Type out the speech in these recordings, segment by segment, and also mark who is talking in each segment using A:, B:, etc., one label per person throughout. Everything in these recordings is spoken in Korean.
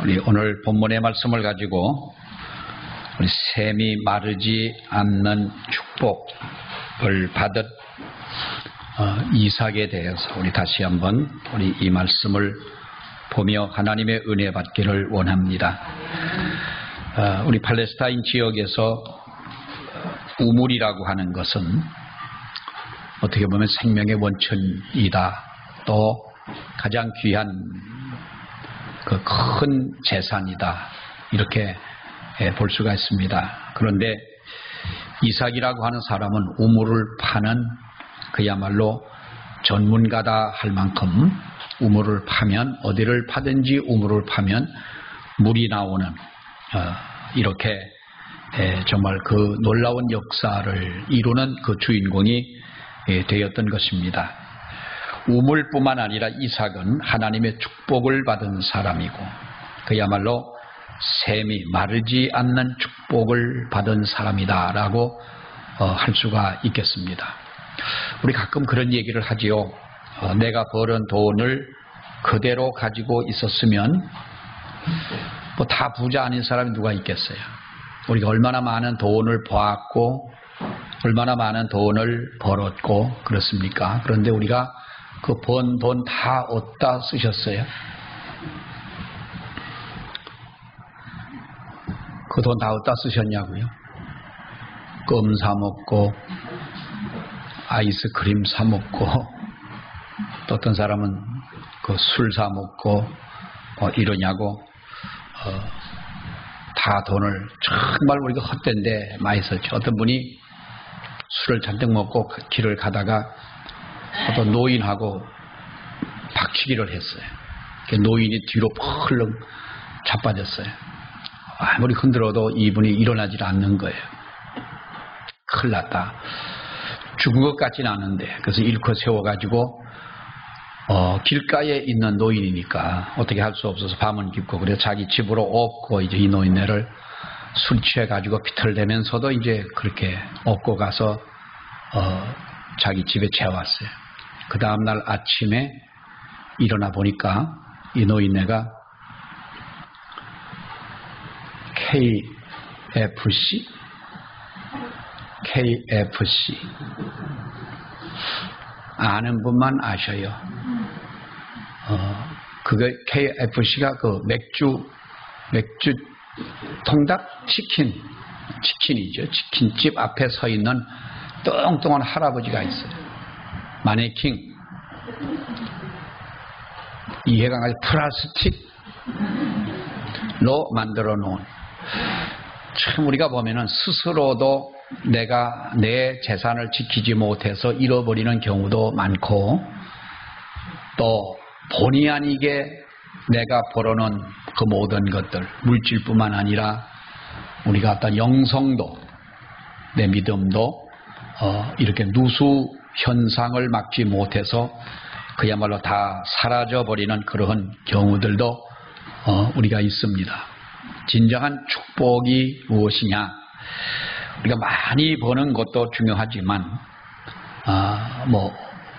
A: 우리 오늘 본문의 말씀을 가지고 우리 샘이 마르지 않는 축복을 받은 이삭에 대해서 우리 다시 한번 우리 이 말씀을 보며 하나님의 은혜 받기를 원합니다. 우리 팔레스타인 지역에서 우물이라고 하는 것은 어떻게 보면 생명의 원천이다. 또 가장 귀한 그 큰 재산이다. 이렇게 볼 수가 있습니다. 그런데 이삭이라고 하는 사람은 우물을 파는 그야말로 전문가다 할 만큼 우물을 파면 어디를 파든지 우물을 파면 물이 나오는 이렇게 정말 그 놀라운 역사를 이루는 그 주인공이 되었던 것입니다. 우물뿐만 아니라 이삭은 하나님의 축복을 받은 사람이고 그야말로 샘이 마르지 않는 축복을 받은 사람이다라고 할 수가 있겠습니다. 우리 가끔 그런 얘기를 하지요. 내가 벌은 돈을 그대로 가지고 있었으면 뭐 다 부자 아닌 사람이 누가 있겠어요. 우리가 얼마나 많은 돈을 보았고 얼마나 많은 돈을 벌었고 그렇습니까? 그런데 우리가 그 번 돈 다 어디다 쓰셨어요? 그 돈 다 어디다 쓰셨냐고요? 껌 사 먹고 아이스크림 사 먹고 또 어떤 사람은 그 술 사 먹고 이러냐고 다 돈을 정말 우리가 헛된데 많이 썼죠. 어떤 분이 술을 잔뜩 먹고 길을 가다가 어떤 노인하고 박치기를 했어요. 노인이 뒤로 펄렁 자빠졌어요. 아무리 흔들어도 이분이 일어나질 않는 거예요. 큰일 났다. 죽은 것 같지는 않은데 그래서 일컷 세워가지고 길가에 있는 노인이니까 어떻게 할 수 없어서 밤은 깊고 그래서 자기 집으로 업고 이제 이 노인네를 술 취해가지고 비틀대면서도 이제 그렇게 업고 가서 자기 집에 재웠어요. 그 다음날 아침에 일어나 보니까 이 노인네가 KFC 아는 분만 아셔요. 그게 KFC가 그 맥주 통닭 치킨이죠. 치킨집 앞에 서 있는 뚱뚱한 할아버지가 있어요. 마네킹 이해가 가지고 플라스틱로 만들어 놓은 참 우리가 보면은 스스로도 내가 내 재산을 지키지 못해서 잃어버리는 경우도 많고 또 본의 아니게 내가 벌어놓은 그 모든 것들 물질뿐만 아니라 우리가 어떤 영성도 내 믿음도 이렇게 누수 현상을 막지 못해서 그야말로 다 사라져버리는 그러한 경우들도 우리가 있습니다. 진정한 축복이 무엇이냐? 우리가 많이 버는 것도 중요하지만 뭐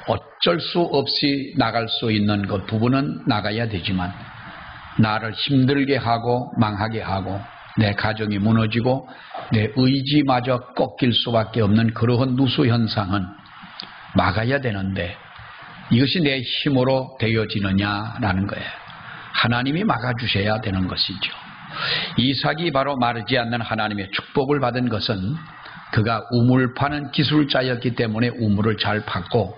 A: 어쩔 수 없이 나갈 수 있는 것 부분은 나가야 되지만 나를 힘들게 하고 망하게 하고 내 가정이 무너지고 내 의지마저 꺾일 수밖에 없는 그러한 누수 현상은 막아야 되는데 이것이 내 힘으로 되어지느냐라는 거예요. 하나님이 막아주셔야 되는 것이죠. 이삭이 바로 마르지 않는 하나님의 축복을 받은 것은 그가 우물 파는 기술자였기 때문에 우물을 잘 팠고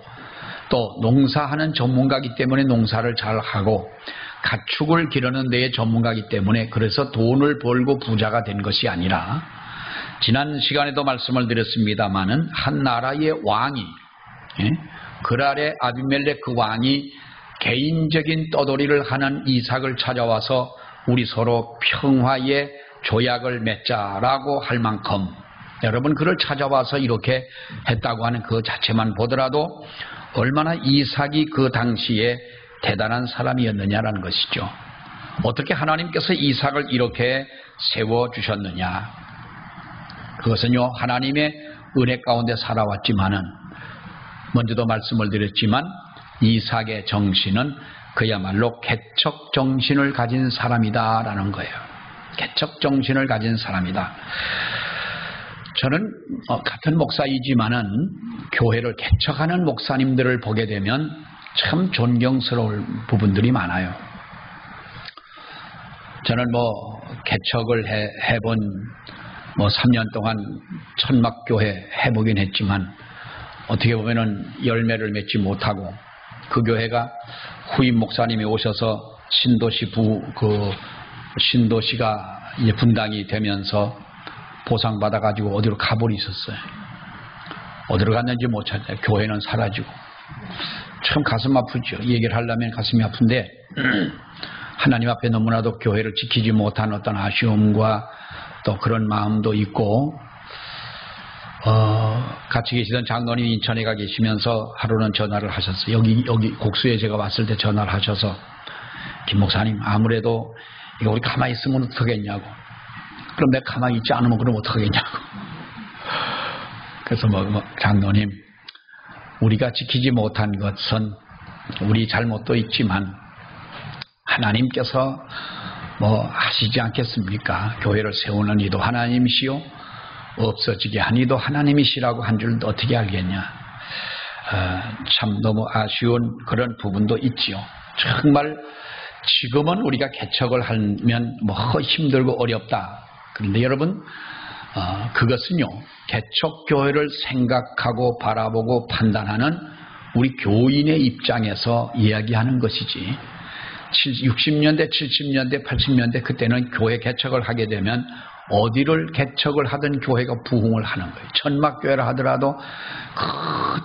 A: 또 농사하는 전문가이기 때문에 농사를 잘 하고 가축을 기르는 데에 전문가이기 때문에 그래서 돈을 벌고 부자가 된 것이 아니라 지난 시간에도 말씀을 드렸습니다마는 한 나라의 왕이 그랄의 아비멜렉 그 왕이 개인적인 떠돌이를 하는 이삭을 찾아와서 우리 서로 평화의 조약을 맺자라고 할 만큼 여러분 그를 찾아와서 이렇게 했다고 하는 그 자체만 보더라도 얼마나 이삭이 그 당시에 대단한 사람이었느냐라는 것이죠. 어떻게 하나님께서 이삭을 이렇게 세워주셨느냐. 그것은요 하나님의 은혜 가운데 살아왔지만은 먼저도 말씀을 드렸지만 이삭의 정신은 그야말로 개척 정신을 가진 사람이다라는 거예요. 개척 정신을 가진 사람이다. 저는 같은 목사이지만은 교회를 개척하는 목사님들을 보게 되면 참 존경스러울 부분들이 많아요. 저는 개척을 해본 3년 동안 천막교회 해보긴 했지만 어떻게 보면은 열매를 맺지 못하고 그 교회가 후임 목사님이 오셔서 신도시가 이제 분당이 되면서 보상받아가지고 어디로 가버리 있었어요. 어디로 갔는지 못 찾아요. 교회는 사라지고. 참 가슴 아프죠. 이 얘기를 하려면 가슴이 아픈데 하나님 앞에 너무나도 교회를 지키지 못한 어떤 아쉬움과 또 그런 마음도 있고 같이 계시던 장로님이 인천에 가 계시면서 하루는 전화를 하셨어요. 여기 곡수에 제가 왔을 때 전화를 하셔서 김 목사님 아무래도 이거 우리 가만히 있으면 어떡하겠냐고. 그럼 내가 가만히 있지 않으면 그럼 어떡하겠냐고. 그래서 장로님 우리가 지키지 못한 것은 우리 잘못도 있지만 하나님께서 하시지 않겠습니까? 교회를 세우는 이도 하나님이시요 없어지게 한 이도 하나님이시라고 한 줄 어떻게 알겠냐. 참 너무 아쉬운 그런 부분도 있지요. 정말 지금은 우리가 개척을 하면 힘들고 어렵다. 그런데 여러분 그것은요 개척교회를 생각하고 바라보고 판단하는 우리 교인의 입장에서 이야기하는 것이지 60년대, 70년대, 80년대 그때는 교회 개척을 하게 되면 어디를 개척을 하든 교회가 부흥을 하는 거예요. 천막교회를 하더라도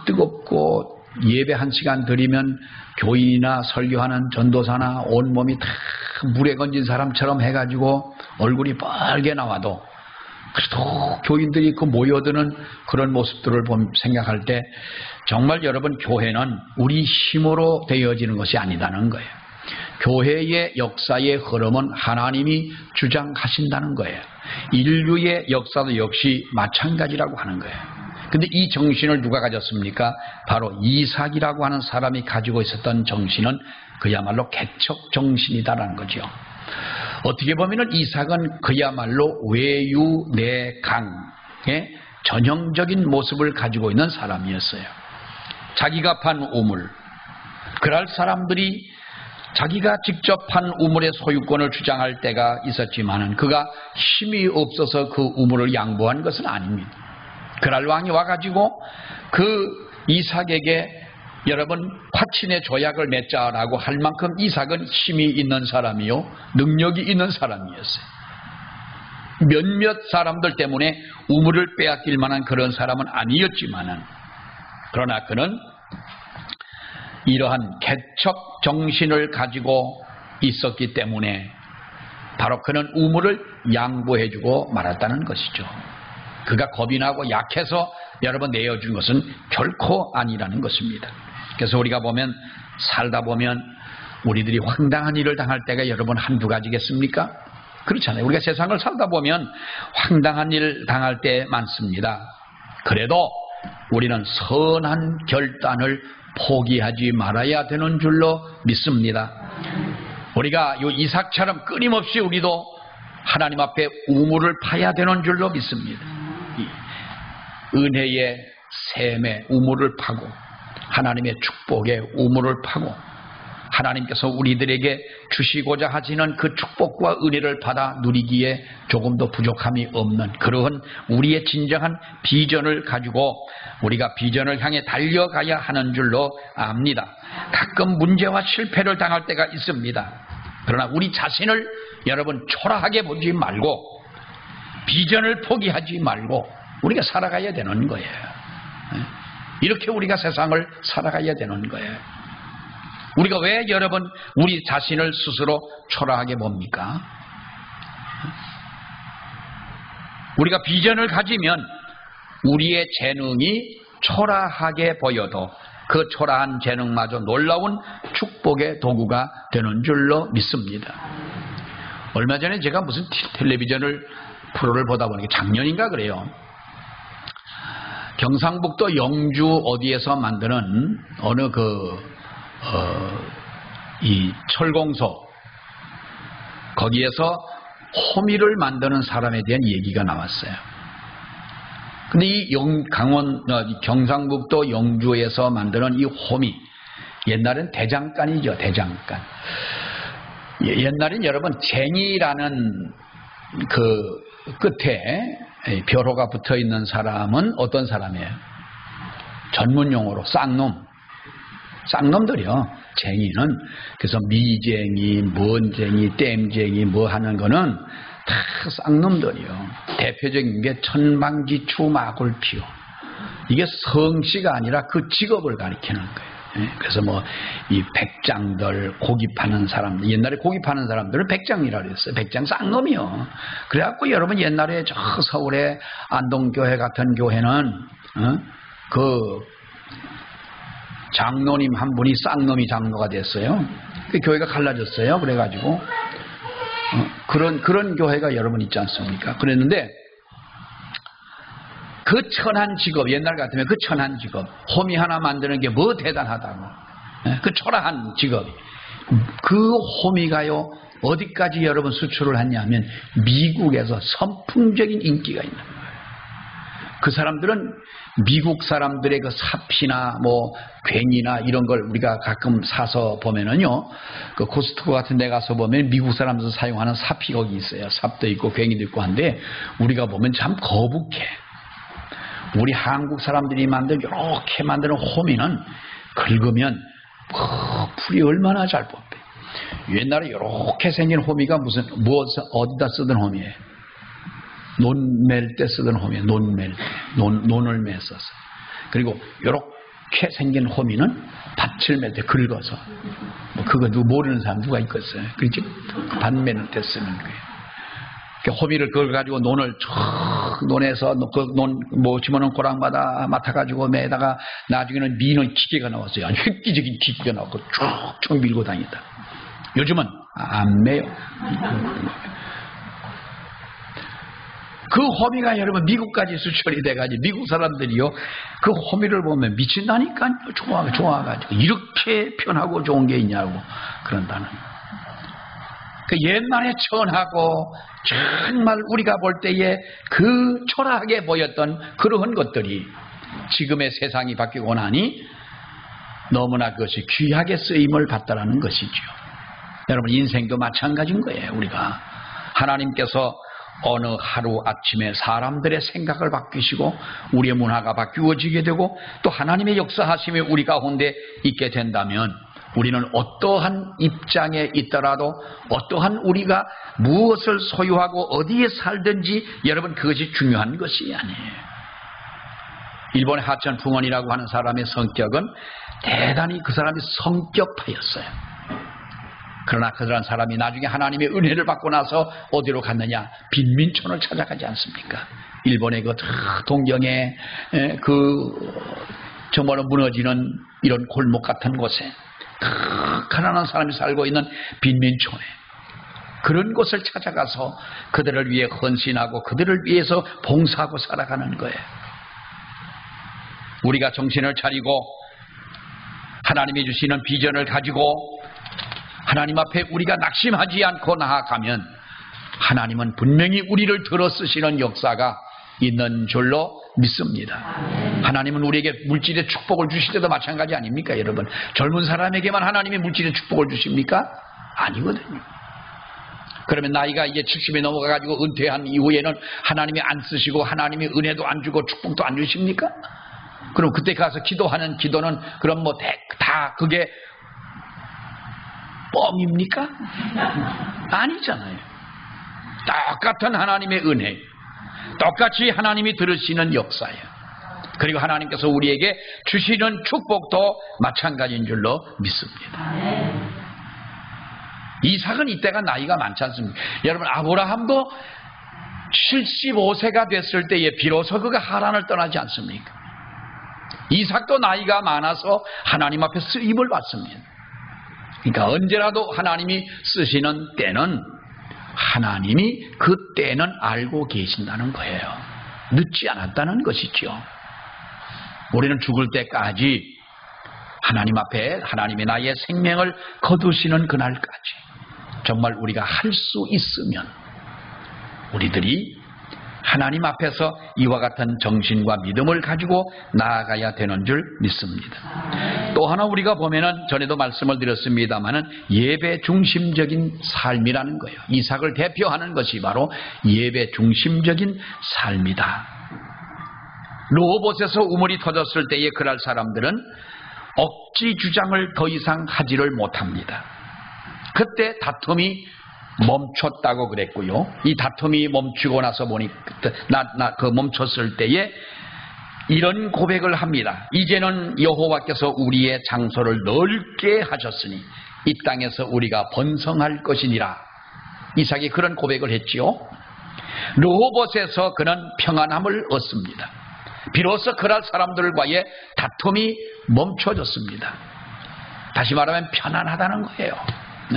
A: 뜨겁고 예배 1시간 드리면 교인이나 설교하는 전도사나 온몸이 다 물에 건진 사람처럼 해가지고 얼굴이 빨개 나와도 그래도 교인들이 모여드는 그런 모습들을 생각할 때 정말 여러분 교회는 우리 힘으로 되어지는 것이 아니다는 거예요. 교회의 역사의 흐름은 하나님이 주장하신다는 거예요. 인류의 역사도 역시 마찬가지라고 하는 거예요. 근데 이 정신을 누가 가졌습니까? 바로 이삭이라고 하는 사람이 가지고 있었던 정신은 그야말로 개척 정신이다라는 거죠. 어떻게 보면은 이삭은 그야말로 외유내강의 전형적인 모습을 가지고 있는 사람이었어요. 자기가 판 우물, 그럴 사람들이 자기가 직접 판 우물의 소유권을 주장할 때가 있었지만은 그가 힘이 없어서 그 우물을 양보한 것은 아닙니다. 그랄 왕이 와가지고 그 이삭에게 여러분 화친의 조약을 맺자라고 할 만큼 이삭은 힘이 있는 사람이요 능력이 있는 사람이었어요. 몇몇 사람들 때문에 우물을 빼앗길 만한 그런 사람은 아니었지만은 그러나 그는 이러한 개척 정신을 가지고 있었기 때문에 바로 그는 우물을 양보해주고 말았다는 것이죠. 그가 겁이 나고 약해서 여러분 내어준 것은 결코 아니라는 것입니다. 그래서 우리가 살다 보면 우리들이 황당한 일을 당할 때가 여러분 한두 가지겠습니까? 그렇잖아요. 우리가 세상을 살다 보면 황당한 일 당할 때 많습니다. 그래도 우리는 선한 결단을 포기하지 말아야 되는 줄로 믿습니다. 우리가 이 이삭처럼 끊임없이 우리도 하나님 앞에 우물을 파야 되는 줄로 믿습니다. 은혜의 샘에 우물을 파고 하나님의 축복의 우물을 파고 하나님께서 우리들에게 주시고자 하시는 그 축복과 은혜를 받아 누리기에 조금도 부족함이 없는 그러한 우리의 진정한 비전을 가지고 우리가 비전을 향해 달려가야 하는 줄로 압니다. 가끔 문제와 실패를 당할 때가 있습니다. 그러나 우리 자신을 여러분 초라하게 보지 말고 비전을 포기하지 말고 우리가 살아가야 되는 거예요. 이렇게 우리가 세상을 살아가야 되는 거예요. 우리가 왜 여러분 우리 자신을 스스로 초라하게 봅니까? 우리가 비전을 가지면 우리의 재능이 초라하게 보여도 그 초라한 재능마저 놀라운 축복의 도구가 되는 줄로 믿습니다. 얼마 전에 제가 무슨 텔레비전을 프로를 보다 보니까 작년인가 그래요. 경상북도 영주 어디에서 만드는 어느 이 철공소 거기에서 호미를 만드는 사람에 대한 얘기가 나왔어요. 근데 이 경상북도 영주에서 만드는 이 호미, 옛날엔 대장간이죠. 대장간. 옛날엔 여러분 쟁이라는 그 끝에 벼로가 붙어 있는 사람은 어떤 사람이에요? 전문 용어로 쌍놈들이요. 쟁이는 그래서 미쟁이, 뭔쟁이, 땜쟁이 뭐 하는 거는 다 쌍놈들이요. 대표적인 게 천방지추 마굴피요. 이게 성씨가 아니라 그 직업을 가리키는 거예요. 그래서 뭐 이 백장들, 고기 파는 사람들, 옛날에 고기 파는 사람들을 백장이라 그랬어요. 백장 쌍놈이요. 그래갖고 여러분 옛날에 저 서울의 안동교회 같은 교회는 그 장로님 한 분이 쌍놈이 장로가 됐어요. 그 교회가 갈라졌어요. 그래가지고 그런 교회가 여러분 있지 않습니까? 그랬는데 그 천한 직업, 옛날 같으면 그 천한 직업, 호미 하나 만드는 게 뭐 대단하다고. 그 초라한 직업이. 그 호미가요, 어디까지 여러분 수출을 했냐면 미국에서 선풍적인 인기가 있는 거예요. 그 사람들은 미국 사람들의 그 삽이나 뭐 괭이나 이런 걸 우리가 가끔 사서 보면은요, 그 코스트코 같은 데 가서 보면 미국 사람들 사용하는 삽이 거기 있어요. 삽도 있고 괭이도 있고 한데 우리가 보면 참 거북해. 우리 한국 사람들이 이렇게 만드는 호미는 긁으면 풀이 얼마나 잘 뽑혀. 옛날에 이렇게 생긴 호미가 어디다 쓰던 호미예요? 논 맬 때 쓰던 호미예요. 논을 맸었어요. 그리고 이렇게 생긴 호미는 밭을 맬 때 긁어서 그거 모르는 사람 누가 있겠어요? 그렇지? 밭 매는 때 쓰는 거예요. 호미를 긁어가지고 논을 쭉 논에서 뭐 집어넣은 고랑마다 맡아가지고 매다가 나중에는 미는 기계가 나왔어요. 아주 획기적인 기계가 나왔고 쭉쭉 밀고 다니다. 요즘은 안 매요. 그 호미가 여러분 미국까지 수출이 돼가지고 미국 사람들이요 그 호미를 보면 미친다니까요. 좋아가지고 이렇게 편하고 좋은 게 있냐고 그런다는. 그 옛날에 천하고 정말 우리가 볼 때에 그 초라하게 보였던 그러한 것들이 지금의 세상이 바뀌고 나니 너무나 그것이 귀하게 쓰임을 받다라는 것이죠. 여러분 인생도 마찬가지인 거예요. 우리가 하나님께서 어느 하루 아침에 사람들의 생각을 바뀌시고 우리의 문화가 바뀌어지게 되고 또 하나님의 역사하심이 우리 가운데 있게 된다면 우리는 어떠한 입장에 있더라도 어떠한 우리가 무엇을 소유하고 어디에 살든지 여러분 그것이 중요한 것이 아니에요. 일본의 하천 풍원이라고 하는 사람의 성격은 대단히 그 사람이 성격파였어요. 그러나 그런 사람이 나중에 하나님의 은혜를 받고 나서 어디로 갔느냐? 빈민촌을 찾아가지 않습니까? 일본의 그 동경의 정말로 무너지는 이런 골목 같은 곳에 가난한 사람이 살고 있는 빈민촌에 그런 곳을 찾아가서 그들을 위해 헌신하고 그들을 위해서 봉사하고 살아가는 거예요. 우리가 정신을 차리고 하나님이 주시는 비전을 가지고 하나님 앞에 우리가 낙심하지 않고 나아가면 하나님은 분명히 우리를 들어 쓰시는 역사가 있는 줄로 믿습니다. 하나님은 우리에게 물질의 축복을 주실 때도 마찬가지 아닙니까? 여러분 젊은 사람에게만 하나님이 물질의 축복을 주십니까? 아니거든요. 그러면 나이가 이제 70이 넘어가가지고 은퇴한 이후에는 하나님이 안 쓰시고 하나님이 은혜도 안 주고 축복도 안 주십니까? 그럼 그때 가서 기도하는 기도는 그럼 뭐 다 그게 뻥입니까? 아니잖아요. 똑같은 하나님의 은혜, 똑같이 하나님이 들으시는 역사예요. 그리고 하나님께서 우리에게 주시는 축복도 마찬가지인 줄로 믿습니다. 이삭은 이때가 나이가 많지 않습니까? 여러분 아브라함도 75세가 됐을 때에 비로소 그가 하란을 떠나지 않습니까? 이삭도 나이가 많아서 하나님 앞에 쓰임을 받습니다. 그러니까 언제라도 하나님이 쓰시는 때는 하나님이 그 때는 알고 계신다는 거예요. 늦지 않았다는 것이죠. 우리는 죽을 때까지 하나님 앞에 하나님이 나의 생명을 거두시는 그날까지 정말 우리가 할 수 있으면 우리들이 하나님 앞에서 이와 같은 정신과 믿음을 가지고 나아가야 되는 줄 믿습니다. 또 하나 우리가 보면은 전에도 말씀을 드렸습니다마는 예배 중심적인 삶이라는 거예요. 이삭을 대표하는 것이 바로 예배 중심적인 삶이다. 르호봇에서 우물이 터졌을 때에 그날 사람들은 억지 주장을 더 이상 하지를 못합니다. 그때 다툼이 멈췄다고 그랬고요. 이 다툼이 멈추고 나서 보니 멈췄을 때에 이런 고백을 합니다. 이제는 여호와께서 우리의 장소를 넓게 하셨으니 이 땅에서 우리가 번성할 것이니라. 이삭이 그런 고백을 했지요. 르호봇에서 그는 평안함을 얻습니다. 비로소 그날 사람들과의 다툼이 멈춰졌습니다. 다시 말하면 편안하다는 거예요.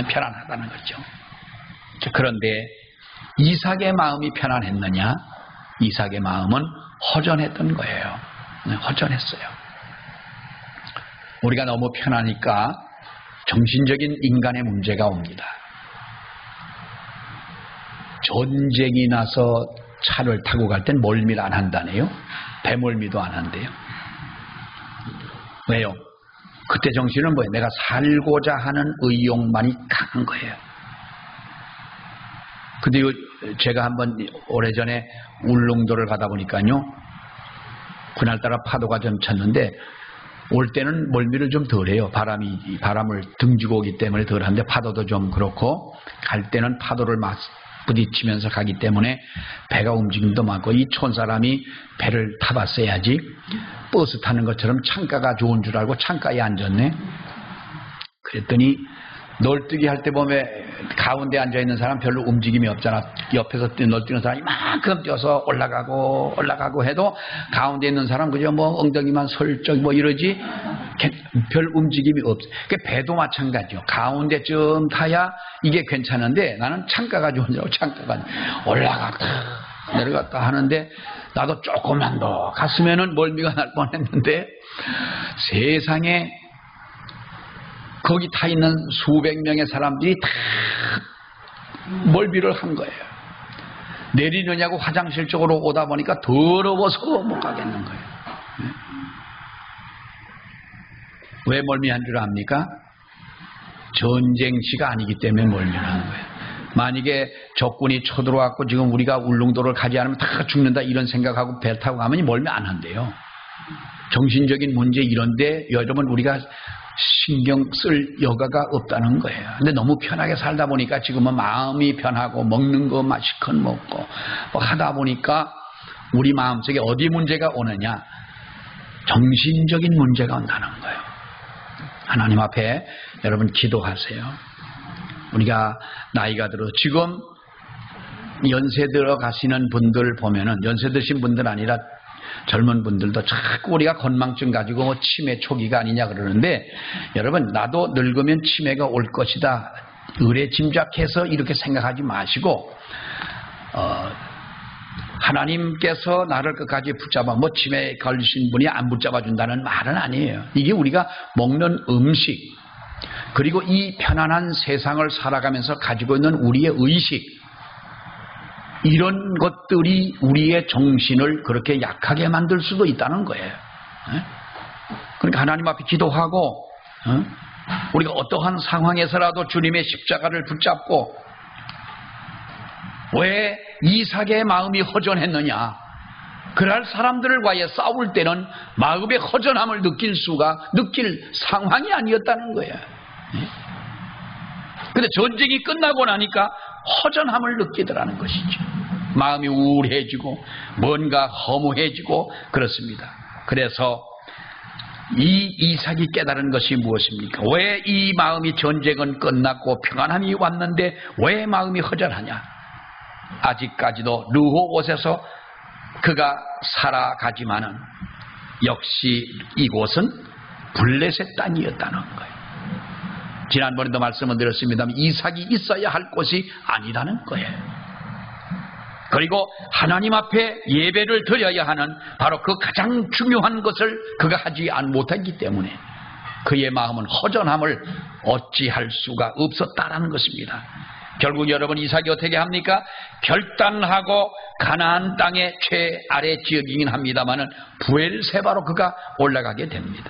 A: 편안하다는 거죠. 그런데 이삭의 마음이 편안했느냐? 이삭의 마음은 허전했던 거예요. 허전했어요. 우리가 너무 편하니까 정신적인 인간의 문제가 옵니다. 전쟁이 나서 차를 타고 갈 땐 멀미를 안 한다네요. 배멀미도 안 한대요. 왜요? 그때 정신은 뭐예요? 내가 살고자 하는 의욕만이 강한 거예요. 근데 제가 한번 오래전에 울릉도를 가다 보니까요, 그날따라 파도가 좀 쳤는데 올 때는 멀미를 좀 덜해요. 바람을 등지고 오기 때문에 덜한데 파도도 좀 그렇고, 갈 때는 파도를 부딪히면서 가기 때문에 배가 움직임도 많고, 이 촌사람이 배를 타봤어야지 버스 타는 것처럼 창가가 좋은 줄 알고 창가에 앉았네. 그랬더니 널뛰기 할 때 보면 가운데 앉아있는 사람 별로 움직임이 없잖아. 옆에서 널뛰는 사람이 이만큼 뛰어서 올라가고 해도 가운데 있는 사람 그저 뭐 엉덩이만 설쩍 뭐 이러지 별 움직임이 없어. 배도 마찬가지요. 가운데쯤 타야 이게 괜찮은데 나는 창가가 좋은 줄 알고 창가가 올라갔다 내려갔다 하는데 나도 조금만 더 갔으면은 멀미가 날 뻔했는데 세상에 거기 타 있는 수백 명의 사람들이 다 멀미를 한 거예요. 내리느냐고 화장실 쪽으로 오다 보니까 더러워서 못 가겠는 거예요. 왜 멀미한 줄 압니까? 전쟁시가 아니기 때문에 멀미를 한 거예요. 만약에 적군이 쳐들어왔고 지금 우리가 울릉도를 가지 않으면 다 죽는다 이런 생각하고 배 타고 가면 멀미 안 한대요. 정신적인 문제 이런데 여러분 우리가 신경 쓸 여가가 없다는 거예요. 근데 너무 편하게 살다 보니까 지금은 마음이 편하고 먹는 거 맛있게 먹고 뭐 하다 보니까 우리 마음속에 어디 문제가 오느냐? 정신적인 문제가 온다는 거예요. 하나님 앞에 여러분 기도하세요. 우리가 나이가 들어 지금 연세 들어가시는 분들 보면은 연세 드신 분들 아니라 젊은 분들도 자꾸 우리가 건망증 가지고 뭐 치매 초기가 아니냐 그러는데 여러분 나도 늙으면 치매가 올 것이다 의례짐작해서 이렇게 생각하지 마시고 하나님께서 나를 끝까지 붙잡아 뭐 치매에 걸리신 분이 안 붙잡아 준다는 말은 아니에요. 이게 우리가 먹는 음식 그리고 이 편안한 세상을 살아가면서 가지고 있는 우리의 의식 이런 것들이 우리의 정신을 그렇게 약하게 만들 수도 있다는 거예요. 그러니까 하나님 앞에 기도하고 우리가 어떠한 상황에서라도 주님의 십자가를 붙잡고 왜 이삭의 마음이 허전했느냐? 그날 사람들과의 싸울 때는 마음의 허전함을 느낄 상황이 아니었다는 거예요. 그런데 전쟁이 끝나고 나니까 허전함을 느끼더라는 것이죠. 마음이 우울해지고 뭔가 허무해지고 그렇습니다. 그래서 이 이삭이 깨달은 것이 무엇입니까? 왜 이 마음이 전쟁은 끝났고 평안함이 왔는데 왜 마음이 허전하냐? 아직까지도 르호봇에서 그가 살아가지만은 역시 이곳은 블레셋 땅이었다는 거예요. 지난번에도 말씀을 드렸습니다만 이삭이 있어야 할 곳이 아니라는 거예요. 그리고 하나님 앞에 예배를 드려야 하는 바로 그 가장 중요한 것을 그가 하지 못했기 때문에 그의 마음은 허전함을 어찌할 수가 없었다라는 것입니다. 결국 여러분 이삭이 어떻게 합니까? 결단하고 가나안 땅의 최아래 지역이긴 합니다마는 부엘세바로 그가 올라가게 됩니다.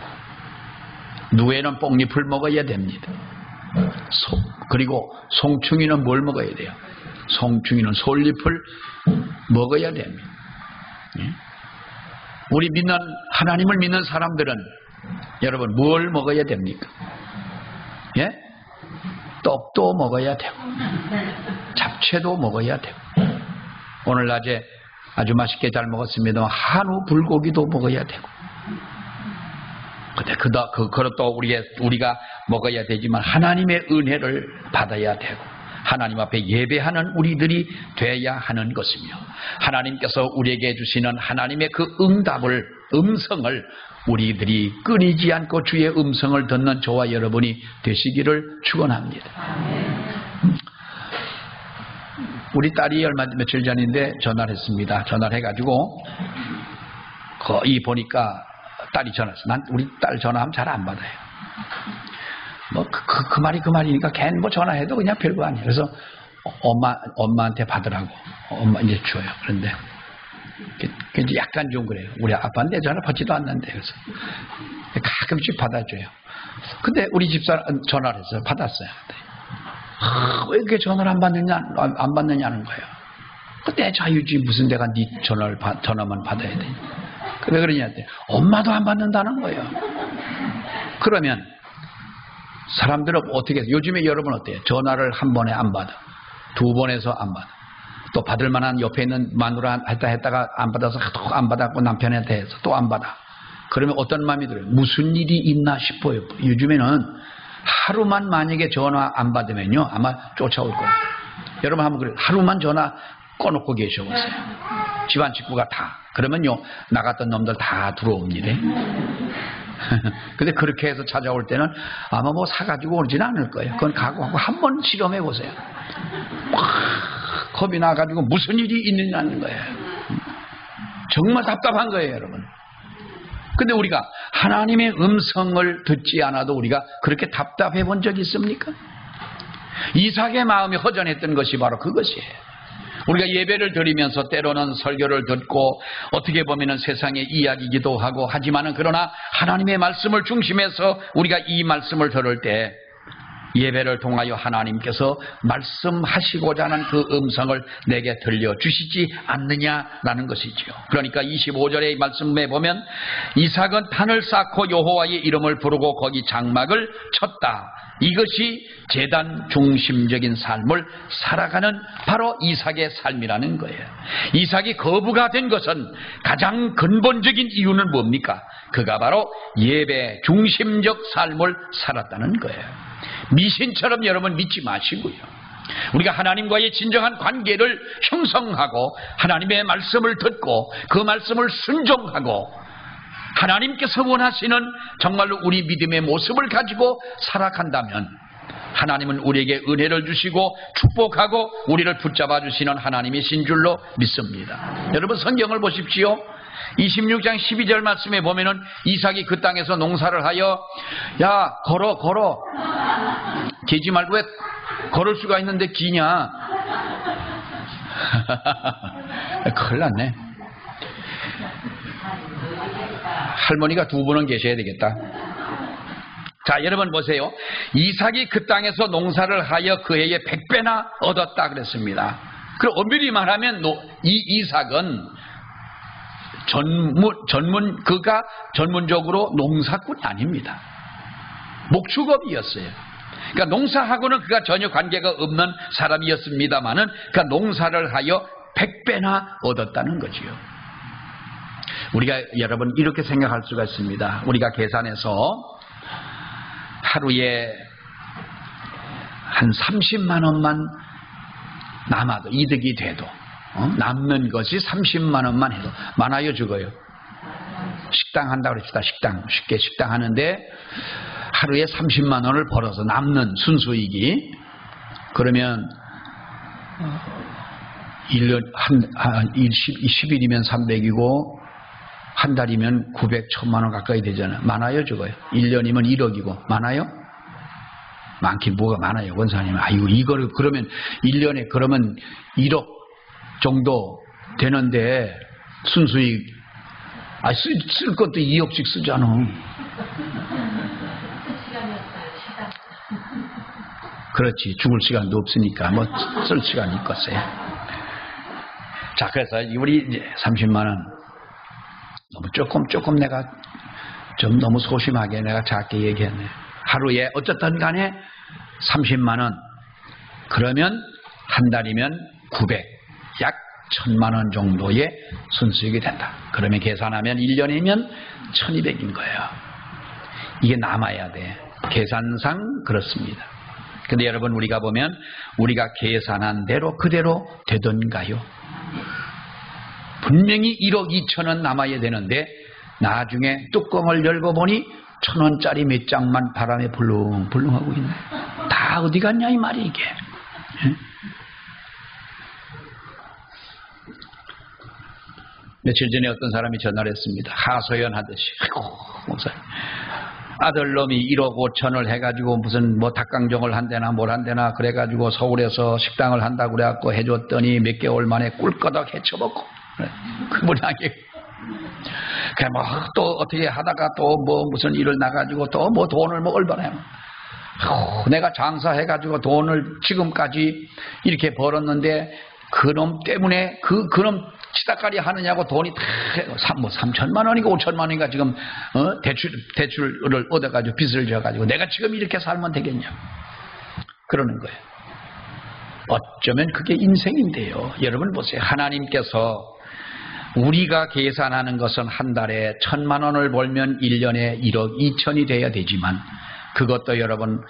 A: 누에는 뽕잎을 먹어야 됩니다. 그리고 송충이는 뭘 먹어야 돼요? 송충이는 솔잎을 먹어야 됩니다. 우리 하나님을 믿는 사람들은 여러분 뭘 먹어야 됩니까? 예? 떡도 먹어야 되고 잡채도 먹어야 되고 오늘 낮에 아주 맛있게 잘 먹었습니다만 한우 불고기도 먹어야 되고 근데 그것도 우리가 먹어야 되지만 하나님의 은혜를 받아야 되고 하나님 앞에 예배하는 우리들이 돼야 하는 것이며 하나님께서 우리에게 주시는 하나님의 그 음성을 우리들이 끊이지 않고 주의 음성을 듣는 저와 여러분이 되시기를 축원합니다. 우리 딸이 며칠 전인데 전화를 했습니다. 전화를 해가지고 거의 보니까 딸이 전화했어. 난 우리 딸 전화하면 잘 안 받아요. 그 말이 그 말이니까 걔는 뭐 전화해도 그냥 별거 아니에요. 그래서 엄마한테 받으라고 엄마 이제 줘요. 그런데 이제 약간 좀 그래요. 우리 아빠는 내 전화 받지도 않는데 그래서 가끔씩 받아줘요. 근데 우리 집사람 전화를 했어요. 받았어요. 왜 이렇게 전화를 안 받느냐는 거예요. 내 자유지 무슨 내가 네 전화만 받아야 돼. 왜 그러냐? 엄마도 안 받는다는 거예요. 그러면 사람들은 어떻게 해요? 요즘에 여러분 어때요? 전화를 한 번에 안 받아. 두 번에서 안 받아. 또 받을 만한 옆에 있는 마누라 했다가 안 받아서 또 안 받았고 남편한테 해서 또 안 받아. 그러면 어떤 마음이 들어요? 무슨 일이 있나 싶어요. 요즘에는 하루만 만약에 전화 안 받으면요 아마 쫓아올 거예요. 여러분 한번 그래요. 하루만 전화 꺼놓고 계셔보세요. 집안 식구가 다. 그러면요 나갔던 놈들 다 들어옵니다. 근데 그렇게 해서 찾아올 때는 아마 뭐 사가지고 오지는 않을 거예요. 그건 각오하고 한번 실험해 보세요. 겁이 나가지고 무슨 일이 있느냐는 거예요. 정말 답답한 거예요, 여러분. 근데 우리가 하나님의 음성을 듣지 않아도 우리가 그렇게 답답해 본 적이 있습니까? 이삭의 마음이 허전했던 것이 바로 그것이에요. 우리가 예배를 드리면서 때로는 설교를 듣고 어떻게 보면 세상의 이야기이기도 하고 하지만은 그러나 하나님의 말씀을 중심해서 우리가 이 말씀을 들을 때 예배를 통하여 하나님께서 말씀하시고자 하는 그 음성을 내게 들려주시지 않느냐라는 것이지요. 그러니까 25절의 말씀에 보면 이삭은 단을 쌓고 여호와의 이름을 부르고 거기 장막을 쳤다. 이것이 제단 중심적인 삶을 살아가는 바로 이삭의 삶이라는 거예요. 이삭이 거부가 된 것은 가장 근본적인 이유는 뭡니까? 그가 바로 예배 중심적 삶을 살았다는 거예요. 미신처럼 여러분 믿지 마시고요. 우리가 하나님과의 진정한 관계를 형성하고 하나님의 말씀을 듣고 그 말씀을 순종하고 하나님께서 원하시는 정말로 우리 믿음의 모습을 가지고 살아간다면 하나님은 우리에게 은혜를 주시고 축복하고 우리를 붙잡아 주시는 하나님이신 줄로 믿습니다. 여러분 성경을 보십시오. 26장 12절 말씀에 보면은 이삭이 그 땅에서 농사를 하여 야 걸어 개지 말고 왜 걸을 수가 있는데 기냐. 큰일 났네. 할머니가 두 분은 계셔야 되겠다. 자 여러분 보세요. 이삭이 그 땅에서 농사를 하여 그 해에 100배나 얻었다 그랬습니다. 그럼 엄밀히 말하면 이 이삭은 그가 전문적으로 농사꾼이 아닙니다. 목축업이었어요. 그러니까 농사하고는 그가 전혀 관계가 없는 사람이었습니다만은 그가 농사를 하여 100배나 얻었다는 거지요. 우리가 여러분 이렇게 생각할 수가 있습니다. 우리가 계산해서 하루에 한 30만 원만 남아도 이득이 돼도 남는 것이 30만 원만 해도 많아요 적어요? 식당 한다고 그럽시다. 쉽게 식당 하는데 하루에 30만 원을 벌어서 남는 순수익이 그러면 1년 10일이면 300이고 한 달이면 900, 1000만 원 가까이 되잖아요. 많아요, 적어요? 1년이면 1억이고. 많아요? 많긴 뭐가 많아요, 권사님. 아이고, 이거를 그러면 1년에 그러면 1억 정도 되는데 순수익, 쓸 것도 2억씩 쓰잖아. 그렇지. 죽을 시간도 없으니까 뭐 쓸 시간이 있겠어요. 자, 그래서 우리 이제 30만 원 너무 조금 내가 좀 너무 소심하게 내가 작게 얘기했네. 하루에 어쨌든 간에 30만 원, 그러면 한 달이면 900, 약 1000만 원 정도의 순수익이 된다. 그러면 계산하면 1년이면 1200인 거예요. 이게 남아야 돼. 계산상 그렇습니다. 근데 여러분, 우리가 보면 우리가 계산한 대로 그대로 되던가요? 분명히 1억 2천원 남아야 되는데 나중에 뚜껑을 열고 보니 1000원짜리 몇 장만 바람에 불릉불릉하고 있네. 다 어디 갔냐 이 말이 이게. 며칠 전에 어떤 사람이 전화를 했습니다. 하소연하듯이. 아이고, 목사님. 아들놈이 1억 5천을 해가지고 무슨 뭐 닭강정을 한대나 뭘 한대나 그래가지고 서울에서 식당을 한다고 그래갖고 해줬더니 몇 개월 만에 꿀꺼덕 해쳐먹고. 그분하게. 그래 뭐 또 어떻게 하다가 또 뭐 무슨 일을 나가지고 또 뭐 돈을 뭐 얼마나 내가 장사해가지고 돈을 지금까지 이렇게 벌었는데 그놈 때문에 그놈 치다까리 하느냐고 돈이 다 3천만 원인가 5천만 원인가 지금 대출을 얻어가지고 빚을 져가지고 내가 지금 이렇게 살면 되겠냐 그러는 거예요. 어쩌면 그게 인생인데요. 여러분 보세요. 하나님께서 우리가 계산하는 것은 한 달에 1000만 원을 벌면 1년에 1억 2천이 돼야 되지만 그것도 여러분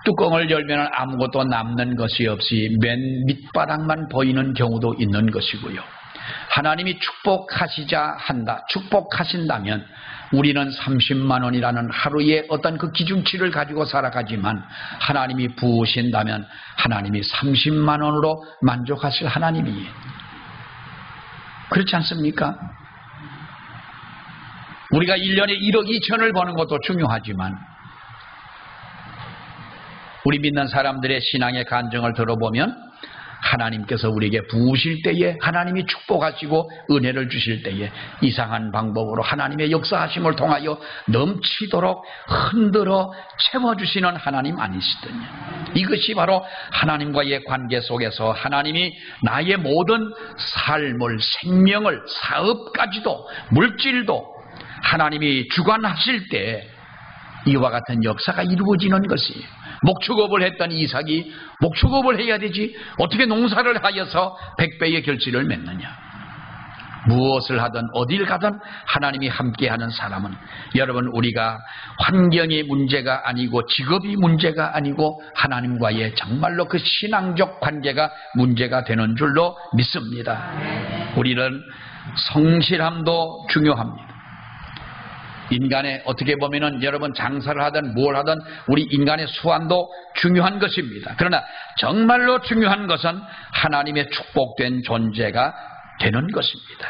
A: 뚜껑을 열면 아무것도 남는 것이 없이 맨 밑바닥만 보이는 경우도 있는 것이고요. 하나님이 축복하신다면 우리는 30만 원이라는 하루의 어떤 그 기준치를 가지고 살아가지만 하나님이 부으신다면 하나님이 30만 원으로 만족하실 하나님이에요. 그렇지 않습니까? 우리가 1년에 1억 2천을 버는 것도 중요하지만 우리 믿는 사람들의 신앙의 간증을 들어보면 하나님께서 우리에게 부으실 때에 하나님이 축복하시고 은혜를 주실 때에 이상한 방법으로 하나님의 역사하심을 통하여 넘치도록 흔들어 채워주시는 하나님 아니시더냐. 이것이 바로 하나님과의 관계 속에서 하나님이 나의 모든 삶을, 생명을, 사업까지도 물질도 하나님이 주관하실 때 이와 같은 역사가 이루어지는 것이에요. 목축업을 했던 이삭이 목축업을 해야 되지 어떻게 농사를 하여서 100배의 결실을 맺느냐. 무엇을 하든 어딜 가든 하나님이 함께하는 사람은 여러분 우리가 환경이 문제가 아니고 직업이 문제가 아니고 하나님과의 정말로 그 신앙적 관계가 문제가 되는 줄로 믿습니다. 우리는 성실함도 중요합니다. 인간의 어떻게 보면은 여러분 장사를 하든 뭘 하든 우리 인간의 수완도 중요한 것입니다. 그러나 정말로 중요한 것은 하나님의 축복된 존재가 되는 것입니다.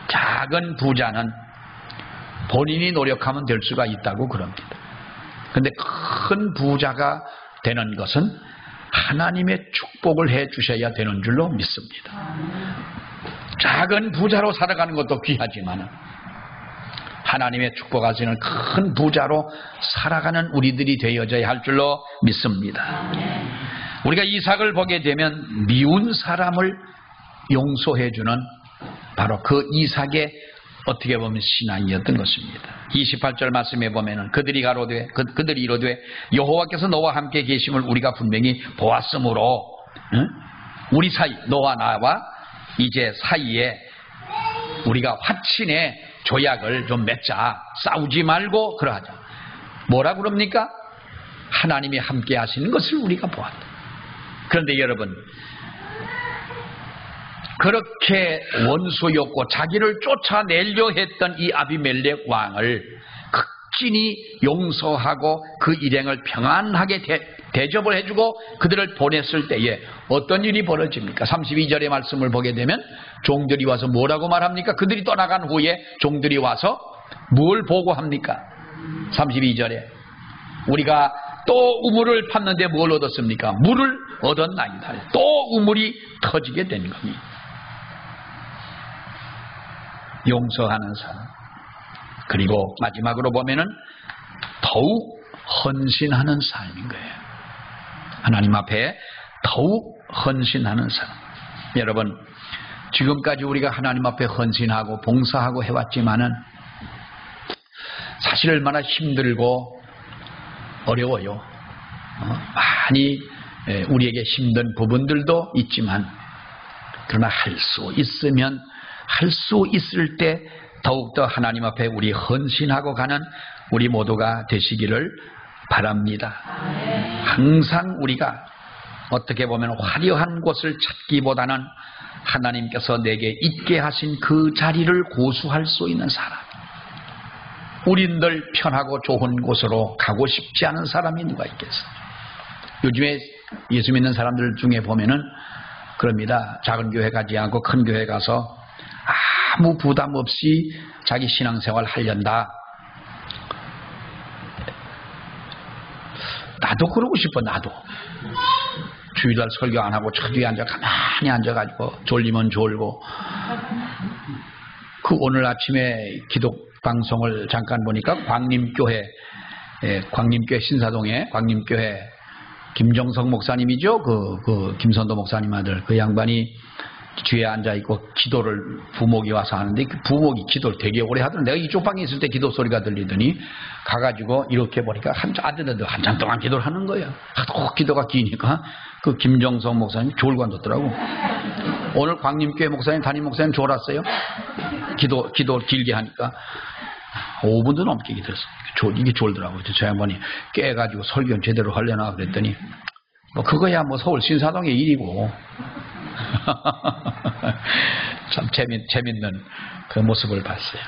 A: 작은 부자는 본인이 노력하면 될 수가 있다고 그럽니다. 그런데 큰 부자가 되는 것은 하나님의 축복을 해 주셔야 되는 줄로 믿습니다. 작은 부자로 살아가는 것도 귀하지만 하나님의 축복하시는 큰 부자로 살아가는 우리들이 되어져야 할 줄로 믿습니다. 우리가 이삭을 보게 되면 미운 사람을 용서해주는 바로 그 이삭의 어떻게 보면 신앙이었던 것입니다. 28절 말씀에 보면은 그들이 이르되 여호와께서 너와 함께 계심을 우리가 분명히 보았으므로 우리 사이 너와 나와 이제 사이에 우리가 화친의 조약을 좀 맺자. 싸우지 말고 그러하자. 뭐라 그럽니까? 하나님이 함께 하시는 것을 우리가 보았다. 그런데 여러분 그렇게 원수였고 자기를 쫓아내려 했던 이 아비멜렉 왕을 극진히 용서하고 그 일행을 평안하게 대접을 해주고 그들을 보냈을 때에 어떤 일이 벌어집니까? 32절의 말씀을 보게 되면 종들이 와서 뭐라고 말합니까? 그들이 떠나간 후에 종들이 와서 뭘 보고합니까? 32절에 우리가 또 우물을 팠는데 뭘 얻었습니까? 물을 얻었나이다. 또 우물이 터지게 된 겁니다. 용서하는 사람. 그리고 마지막으로 보면은 더욱 헌신하는 삶인 거예요. 하나님 앞에 더욱 헌신하는 사람. 여러분, 지금까지 우리가 하나님 앞에 헌신하고 봉사하고 해왔지만은 사실 얼마나 힘들고 어려워요. 많이 우리에게 힘든 부분들도 있지만 그러나 할 수 있으면 할 수 있을 때 더욱더 하나님 앞에 우리 헌신하고 가는 우리 모두가 되시기를 바랍니다. 항상 우리가 어떻게 보면 화려한 곳을 찾기보다는 하나님께서 내게 있게 하신 그 자리를 고수할 수 있는 사람. 우린 늘 편하고 좋은 곳으로 가고 싶지 않은 사람이 누가 있겠어요? 요즘에 예수 믿는 사람들 중에 보면은 그럽니다. 작은 교회 가지 않고 큰 교회 가서 아무 부담 없이 자기 신앙생활 하련다. 나도 그러고 싶어. 나도 주일날 설교 안 하고 저 뒤에 앉아 가만히 앉아가지고 졸리면 졸고. 그 오늘 아침에 기독 방송을 잠깐 보니까 광림교회 신사동에 광림교회 김정석 목사님이죠. 그 김선도 목사님 아들 그 양반이 뒤에 앉아있고 기도를 부목이 와서 하는데 그 부목이 기도를 되게 오래 하더니 내가 이쪽 방에 있을 때 기도 소리가 들리더니 가가지고 이렇게 보니까 한참 동안 기도를 하는 거예요. 하도 기도가 기니까 그 김정석 목사님 졸고 앉았더라고. 오늘 광림교회 목사님 담임 목사님 졸았어요. 기도 길게 하니까 5분도 넘게 기도했어요. 이게 졸더라고요. 저 양반이 깨가지고 설교는 제대로 하려나 그랬더니 뭐 그거야 뭐 서울 신사동의 일이고. 참 재밌는 그 모습을 봤어요.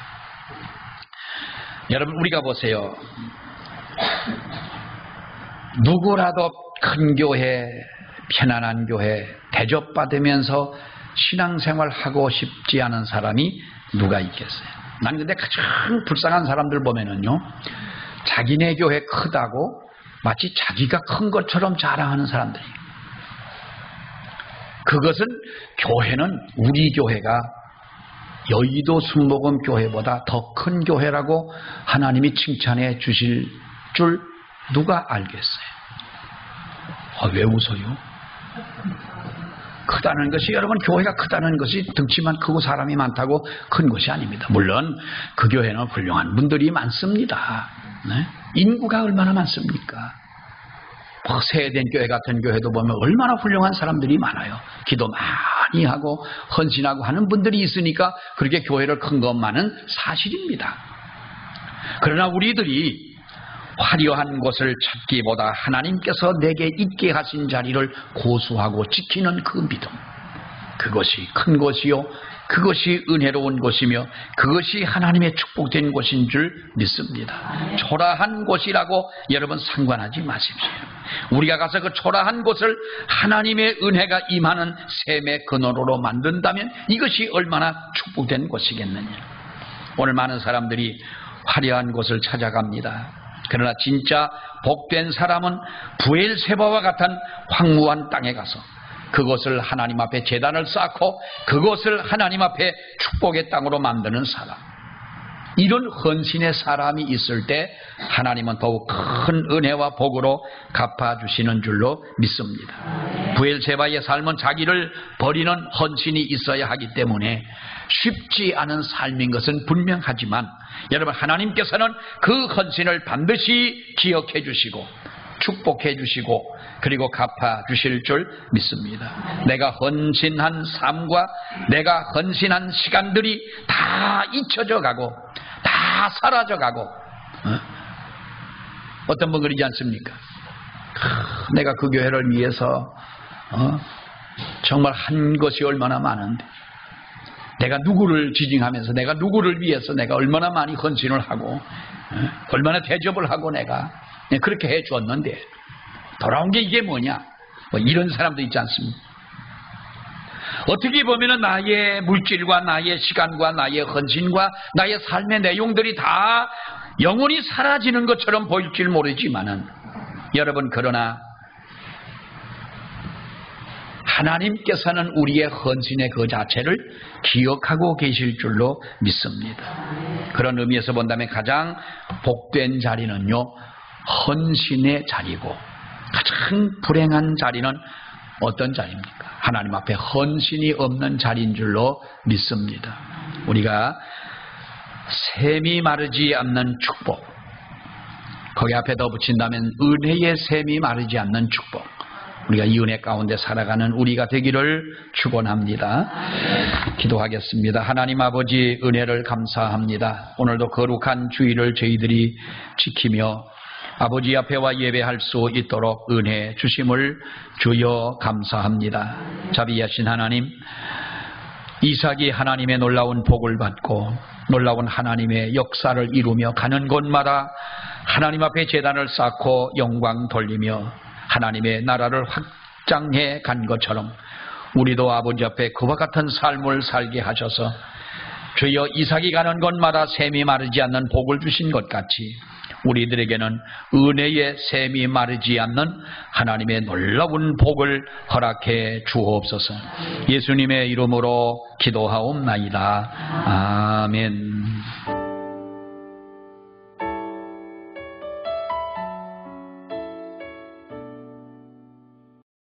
A: 여러분 우리가 보세요. 누구라도 큰 교회, 편안한 교회 대접받으면서 신앙생활 하고 싶지 않은 사람이 누가 있겠어요? 난 근데 가장 불쌍한 사람들 보면은요, 자기네 교회 크다고 마치 자기가 큰 것처럼 자랑하는 사람들이. 그것은 교회는 우리 교회가 여의도 순복음 교회보다 더 큰 교회라고 하나님이 칭찬해 주실 줄 누가 알겠어요? 왜 웃어요? 크다는 것이, 여러분, 교회가 크다는 것이 덩치만 크고 사람이 많다고 큰 것이 아닙니다. 물론 그 교회는 훌륭한 분들이 많습니다. 네? 인구가 얼마나 많습니까? 세된 교회 같은 교회도 보면 얼마나 훌륭한 사람들이 많아요. 기도 많이 하고 헌신하고 하는 분들이 있으니까 그렇게 교회를 큰 것만은 사실입니다. 그러나 우리들이 화려한 곳을 찾기보다 하나님께서 내게 있게 하신 자리를 고수하고 지키는 그 믿음, 그것이 큰 것이요, 그것이 은혜로운 곳이며 그것이 하나님의 축복된 곳인 줄 믿습니다. 초라한 곳이라고 여러분 상관하지 마십시오. 우리가 가서 그 초라한 곳을 하나님의 은혜가 임하는 샘의 근원으로 만든다면 이것이 얼마나 축복된 곳이겠느냐. 오늘 많은 사람들이 화려한 곳을 찾아갑니다. 그러나 진짜 복된 사람은 부엘세바와 같은 황무한 땅에 가서 그것을 하나님 앞에 제단을 쌓고 그것을 하나님 앞에 축복의 땅으로 만드는 사람, 이런 헌신의 사람이 있을 때 하나님은 더욱 큰 은혜와 복으로 갚아주시는 줄로 믿습니다. 부엘세바의 삶은 자기를 버리는 헌신이 있어야 하기 때문에 쉽지 않은 삶인 것은 분명하지만 여러분, 하나님께서는 그 헌신을 반드시 기억해 주시고 축복해 주시고 그리고 갚아 주실 줄 믿습니다. 내가 헌신한 삶과 내가 헌신한 시간들이 다 잊혀져 가고 다 사라져 가고, 어떤 분 그러지 않습니까? 내가 그 교회를 위해서 정말 한 것이 얼마나 많은데, 내가 누구를 지징하면서 내가 누구를 위해서 내가 얼마나 많이 헌신을 하고 얼마나 대접을 하고 내가 그렇게 해주었는데 돌아온 게 이게 뭐냐, 뭐 이런 사람도 있지 않습니까? 어떻게 보면은 나의 물질과 나의 시간과 나의 헌신과 나의 삶의 내용들이 다 영원히 사라지는 것처럼 보일지 모르지만은 여러분, 그러나 하나님께서는 우리의 헌신의 그 자체를 기억하고 계실 줄로 믿습니다. 그런 의미에서 본다면 가장 복된 자리는요, 헌신의 자리고, 가장 불행한 자리는 어떤 자리입니까? 하나님 앞에 헌신이 없는 자리인 줄로 믿습니다. 우리가 샘이 마르지 않는 축복, 거기 앞에 더 붙인다면 은혜의 샘이 마르지 않는 축복, 우리가 이 은혜 가운데 살아가는 우리가 되기를 축원합니다. 기도하겠습니다. 하나님 아버지, 은혜를 감사합니다. 오늘도 거룩한 주일을 저희들이 지키며 아버지 앞에와 예배할 수 있도록 은혜 주심을 주여 감사합니다. 자비하신 하나님, 이삭이 하나님의 놀라운 복을 받고 놀라운 하나님의 역사를 이루며 가는 곳마다 하나님 앞에 제단을 쌓고 영광 돌리며 하나님의 나라를 확장해 간 것처럼 우리도 아버지 앞에 그와 같은 삶을 살게 하셔서 주여 이삭이 가는 곳마다 샘이 마르지 않는 복을 주신 것 같이 우리들에게는 은혜의 샘이 마르지 않는 하나님의 놀라운 복을 허락해 주옵소서. 예수님의 이름으로 기도하옵나이다. 아멘.